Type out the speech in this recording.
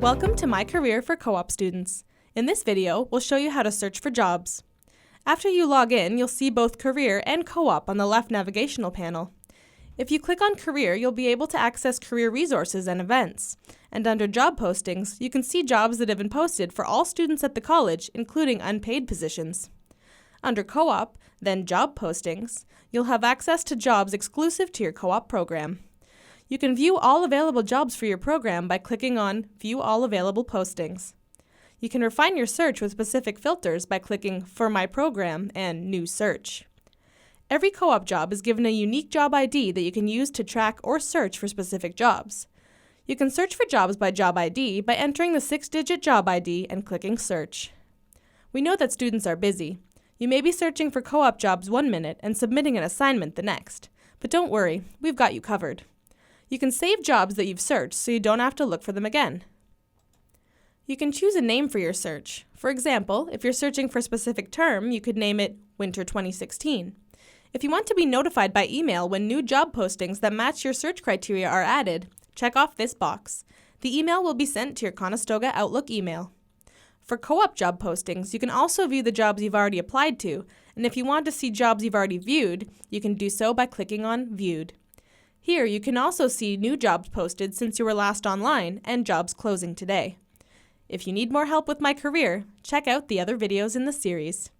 Welcome to My Career for Co-op students. In this video, we'll show you how to search for jobs. After you log in, you'll see both Career and Co-op on the left navigational panel. If you click on Career, you'll be able to access career resources and events. And under Job Postings, you can see jobs that have been posted for all students at the college, including unpaid positions. Under Co-op, then Job Postings, you'll have access to jobs exclusive to your co-op program. You can view all available jobs for your program by clicking on View All Available Postings. You can refine your search with specific filters by clicking For My Program and New Search. Every co-op job is given a unique job ID that you can use to track or search for specific jobs. You can search for jobs by job ID by entering the 6-digit job ID and clicking Search. We know that students are busy. You may be searching for co-op jobs 1 minute and submitting an assignment the next. But don't worry, we've got you covered. You can save jobs that you've searched so you don't have to look for them again. You can choose a name for your search. For example, if you're searching for a specific term, you could name it Winter 2016. If you want to be notified by email when new job postings that match your search criteria are added, check off this box. The email will be sent to your Conestoga Outlook email. For co-op job postings, you can also view the jobs you've already applied to, and if you want to see jobs you've already viewed, you can do so by clicking on Viewed. Here, you can also see new jobs posted since you were last online and jobs closing today. If you need more help with My Career, check out the other videos in the series.